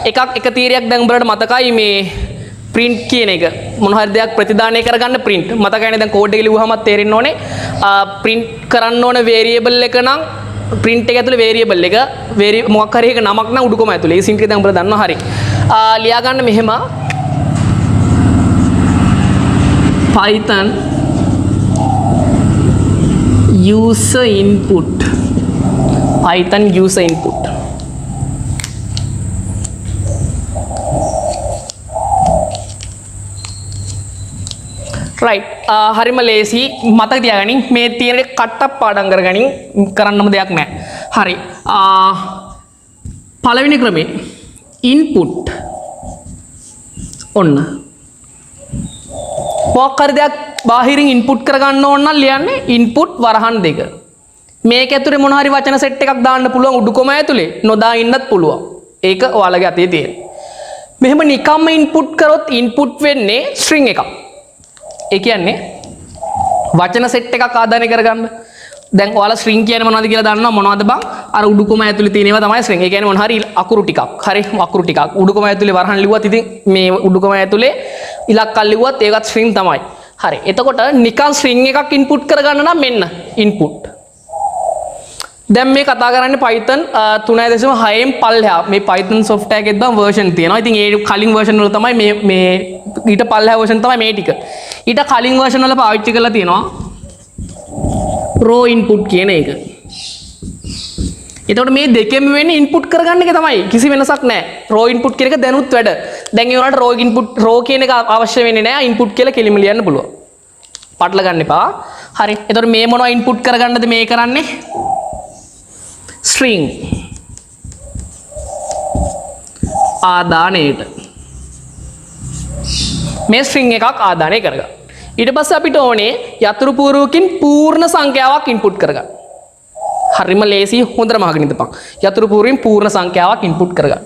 එක තීරයක් දැන් උඹලට මතකයි මේ print කියන එක මොන හරි දෙයක් ප්‍රතිදානය කරගන්න print මතකයිනේ දැන් කෝඩ් එක ලිව්වහම තේරෙන්න ඕනේ print කරන්න ඕන variable එක නම් print එක ඇතුලේ variable එක මොකක් හරි එක නමක් නම් උඩුකම ඇතුලේ ඒ සින්ක් එක දැන් උඹලා දන්නවා හරි ලියා ගන්න මෙහෙම Python user input Python user input right හරිම ලේසි මතක තියාගනින් මේ තියෙන කට්ටක් පාඩම් කරගනින් කරන්නම දෙයක් නැහැ හරි පළවෙනි ක්‍රමේ input ඔන්න මොකක් හරි දෙයක් බාහිරින් input කරගන්න ඕන නම් ලියන්නේ input වරහන් දෙක මේක ඇතුලේ මොන හරි වචන සෙට් එකක් දාන්න පුළුවන් උඩුකොම ඇතුලේ නොදා ඉන්නත් පුළුවන් ඒක ඔයාලගේ අතේ තියෙන මෙහෙම නිකම්ම input කරොත් input වෙන්නේ string එකක් ඒ කියන්නේ වචන සෙට් එකක් ආදානය කරගන්න. දැන් ඔයාලා string කියන්නේ මොනවද කියලා දන්නවා මොනවද බං? අර උඩුකොම ඇතුලේ තියෙන ඒවා තමයි string. ඒ කියන්නේ මොන හරි අකුරු ටිකක්. හරි අකුරු ටිකක්. උඩුකොම ඇතුලේ වරහන් ලිව්වත් ඉතින් මේ උඩුකොම ඇතුලේ ඉලක්කම් ලිව්වත් ඒකත් string තමයි. හරි. එතකොට නිකන් string එකක් input කරගන්න නම් මෙන්න input. දැන් මේ කතා කරන්නේ Python 3.6න් පල්ලෙහා මේ Python software එකෙත් බං version තියෙනවා. ඉතින් ඒ කලින් version වල තමයි මේ ඊට පල්ලෙහා version තමයි මේ ටික. ඊට කලින් version වල පාවිච්චි කරලා තියෙනවා raw input කියන එක. එතකොට මේ දෙකෙම වෙන්නේ input කරගන්න එක තමයි. කිසි වෙනසක් නැහැ. raw input කියන එක දැනුත් වැඩ. දැන් ඒ වලට raw කියන එක අවශ්‍ය වෙන්නේ නැහැ. input කියලා කෙලිම ලියන්න පුළුවන්. පටල ගන්න එපා. හරි. එතකොට මේ මොනවා input කරගන්නද මේ කරන්නේ? string ආදානයට මේ string එකක් ආදානය කරගන්න. ඊට පස්සේ අපිට ඕනේ යතුරු පුවරුවකින් පූර්ණ සංඛ්‍යාවක් input කරගන්න. හරිම ලේසි හොඳටම අහගෙන ඉඳපන්. යතුරු පුවරුවෙන් පූර්ණ සංඛ්‍යාවක් input කරගන්න.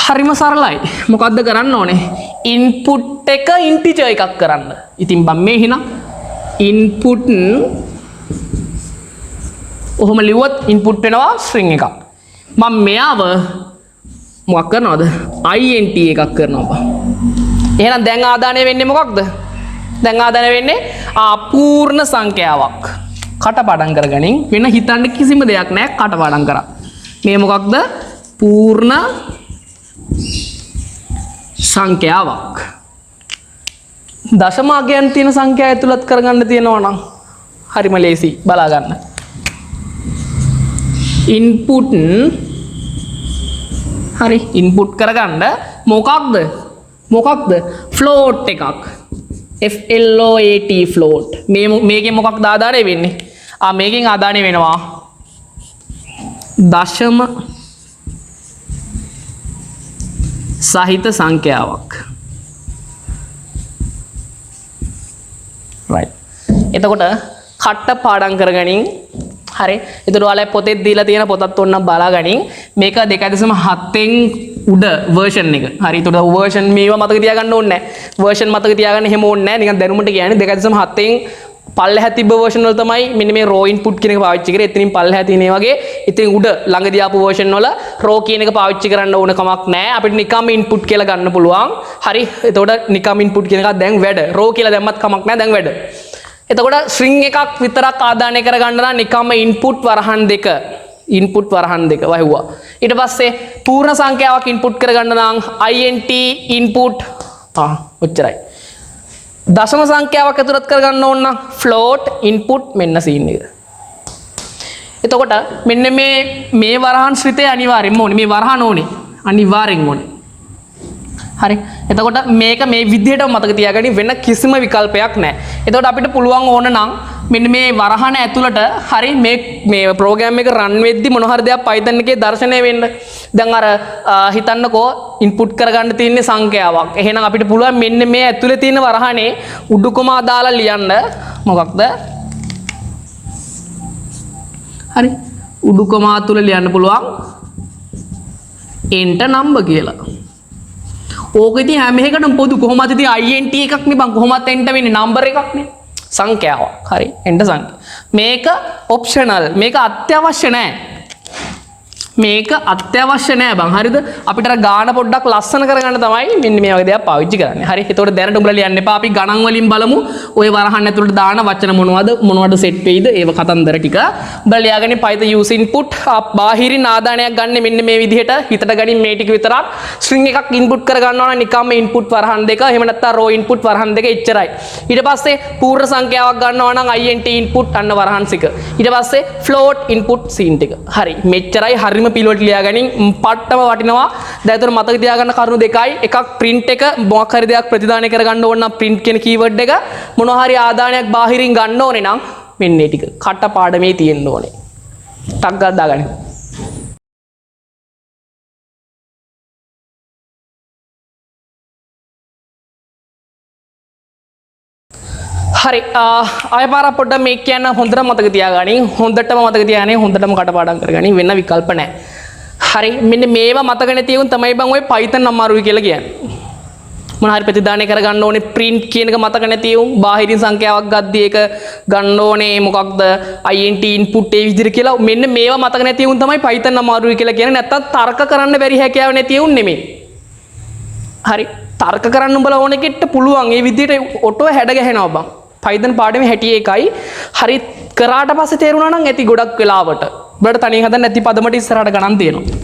හරිම සරලයි. මොකද්ද කරන්න ඕනේ? input එක integer එකක් කරන්න. ඉතින් බම් මේ හිනා input ඔහොම ලිව්වොත් input වෙනවා string එකක්. මම මෙයාව මොකක් කරනවද? int එකක් කරනවා. එහෙනම් දැන් ආදානය වෙන්නේ මොකක්ද? දැන් ආදානය වෙන්නේ අපූර්ණ සංඛ්‍යාවක්. කටපාඩම් කරගනින් වෙන හිතන්න කිසිම දෙයක් නැහැ කටපාඩම් කරා. මේ මොකක්ද? පූර්ණ සංඛ්‍යාවක්. දශම අගයන් තියෙන සංඛ්‍යාව ඇතුළත් කරගන්න තියෙනවා නම් හරිම ලේසි බලා ගන්න. input හරි input කරගන්න මොකක්ද float එකක් float float මේකෙන් මොකක්ද ආදානය වෙන්නේ මේකෙන් ආදානය වෙනවා දශම සහිත සංඛ්‍යාවක් right එතකොට කට්ට පාඩම් කරගනින් හරි එතකොට ඔයාලා පොතේ දීලා තියෙන පොතත් ඔන්න බලා ගනින් මේක 2.7න් උඩ version එක හරි එතකොට version මේවා මතක තියාගන්න ඕනේ නැහැ version මතක තියාගන්න එහෙම ඕනේ නැහැ නිකන් දැනුමට කියන්නේ 2.7න් පල්ලෙහා තිබ්බ version වල තමයි මෙන්න මේ raw input කියන එක පාවිච්චි කරේ එතනින් පල්ලෙහා තියෙන ඒ වගේ ඉතින් උඩ ළඟදී ආපු version වල raw කියන එක පාවිච්චි කරන්න ඕන කමක් නැහැ අපිට නිකම්ම input කියලා ගන්න පුළුවන් හරි එතකොට නිකම් input කියන එක දැන් වැඩ raw කියලා දැම්මත් කමක් නැහැ දැන් වැඩ එතකොට string එකක් විතරක් ආදානය කරගන්න නම් නිකම්ම input වරහන් දෙක වහුවා ඊට පස්සේ පූර්ණ සංඛ්‍යාවක් input කරගන්න නම් int input ඔච්චරයි දශම සංඛ්‍යාවක් ඇතුළත් කරගන්න ඕන නම් float input මෙන්න scene එක එතකොට මෙන්න මේ වරහන් ශ්‍රිතය අනිවාර්යෙන්ම ඕනේ මේ වරහන් ඕනේ අනිවාර්යෙන් ඕනේ හරි එතකොට මේක මේ විදිහට මතක තියාගන්න වෙන කිසිම විකල්පයක් නැහැ. එතකොට අපිට පුළුවන් ඕන නම් මෙන්න මේ වරහන ඇතුළට හරි මේ ප්‍රෝග්‍රෑම් එක රන් වෙද්දි මොන හරි දෙයක් Python එකේ දැర్శණය වෙන්න. දැන් අර හිතන්නකෝ ඉන්පුට් කරගන්න තියෙන සංඛ්‍යාවක්. එහෙනම් අපිට පුළුවන් මෙන්න මේ ඇතුළේ තියෙන වරහනේ උඩුකමා දාලා ලියන්න මොකක්ද? හරි උඩුකමා තුල ලියන්න පුළුවන් enter number කියලා. ඕක ඉතින් හැම එකකටම පොදු කොහොමද ඉතින් int එකක් නේ බං කොහොමද enter වෙන්නේ නම්බර් එකක් නේ සංඛ්‍යාවක් හරි enter සංඛ්‍යා මේක ඔප්ෂනල් මේක අත්‍යවශ්‍ය නැහැ මේක අත්‍යවශ්‍ය නෑ බං. හරිද? අපිට අර ගාන පොඩ්ඩක් ලස්සන කරගන්න තමයි මෙන්න මේ වගේ දේවල් පාවිච්චි කරන්නේ. හරි. එතකොට දැනට උඹලා ලියන්න එපා. අපි ගණන් වලින් බලමු. ඔය වරහන් ඇතුළට දාන වචන මොනවද සෙට් වෙයිද? ඒව කතන්දර ටික. උඹලා ලියාගන්නේ Python use input බාහිරින් ආදානයක් ගන්න මෙන්න මේ විදිහට හිතට ගනින් මේ ටික විතරක්. string එකක් input කර ගන්නවා නම් නිකම්ම input වරහන් දෙක. එහෙම නැත්නම් row input වරහන් දෙක එච්චරයි. ඊට පස්සේ පූර්ණ සංඛ්‍යාවක් ගන්නවා නම් int input අන්න වරහන් සික. ඊට පස්සේ float input scene ටික. හරි. මෙච්චරයි. හරිම පිළිවෙලට ලියාගනින් පට්ටම වටිනවා. දැන් ඒතර මතක තියාගන්න කරුණු දෙකයි. එකක් print එක මොකක් හරි දෙයක් ප්‍රතිදානය කරගන්න ඕන නම් print කියන keyword එක මොනවා හරි ආදානයක් බාහිරින් ගන්න ඕනේ නම් මෙන්න මේ ටික කට පාඩමේ තියෙන්න ඕනේ. ටක් ගාලා දාගන්න. හරි ආය පාරක් පොඩ්ඩක් මේක කියන්න හොඳට මතක තියාගනින්. හොඳටම මතක තියාගන්නේ හොඳටම කටපාඩම් කරගනින් වෙන විකල්ප නැහැ. හරි මෙන්න මේවා මතක නැති උන් තමයි බං ඔය Python අමාරුයි කියලා කියන්නේ. මොන හරි ප්‍රතිදානය කරගන්න ඕනේ print කියන එක මතක නැති උන් බාහිරින් සංඛ්‍යාවක් ගද්දී ඒක ගන්න ඕනේ මොකක්ද int input ඒ විදිහට කියලා මෙන්න මේවා මතක නැති උන් තමයි Python අමාරුයි කියලා කියන්නේ. නැත්තම් තර්ක කරන්න බැරි හැකියාව නැති උන් නෙමෙයි. හරි තර්ක කරන්න උඹලා ඕනේ කෙට්ට පුළුවන්. ඒ විදිහට ඔටෝ හැඩ ගැහෙනවා බං. Python පාඩමේ හැටි එකයි. හරි කරාට පස්සේ තේරුණා නම් ඇති ගොඩක් වෙලාවට. උඹලට තනියෙන් හදන්න නැති පදමට ඉස්සරහට ගණන් තියෙනවා.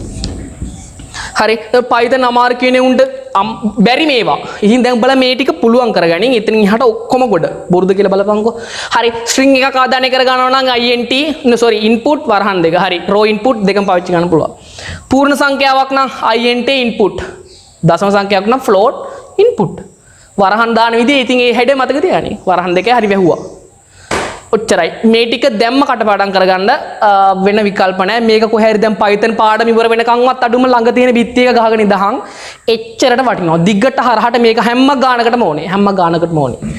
හරි Python අමාරු කියන උන්ට බැරි මේවා. ඉතින් දැන් උඹලා මේ ටික පුළුවන් කරගනින්. එතනින් එහාට ඔක්කොම ගොඩ. බොරුද කියලා බලපන්කෝ. හරි string එකක් ආදානය කර ගන්නවා නම් input වරහන් දෙක. හරි row input දෙකම පාවිච්චි කරන්න පුළුවන්. පූර්ණ සංඛ්‍යාවක් නම් int input. දශම සංඛ්‍යාවක් නම් float input. වරහන් දාන විදිහ ඉතින් ඒ හැඩ මතක තියාගන්න. වරහන් දෙකේ හරි වැහුවා. ඔච්චරයි. මේ ටික දැම්ම කටපාඩම් කරගන්න වෙන විකල්ප නැහැ. මේක කොහේ හරි දැන් Python පාඩම ඉවර වෙනකන්වත් අඩුම ළඟ තියෙන බිත්ති එක ගහගෙන ඉඳහන් එච්චරට වටිනවා. දිග්ගට හරහට මේක හැම ගානකටම ඕනේ. හැම ගානකටම ඕනේ.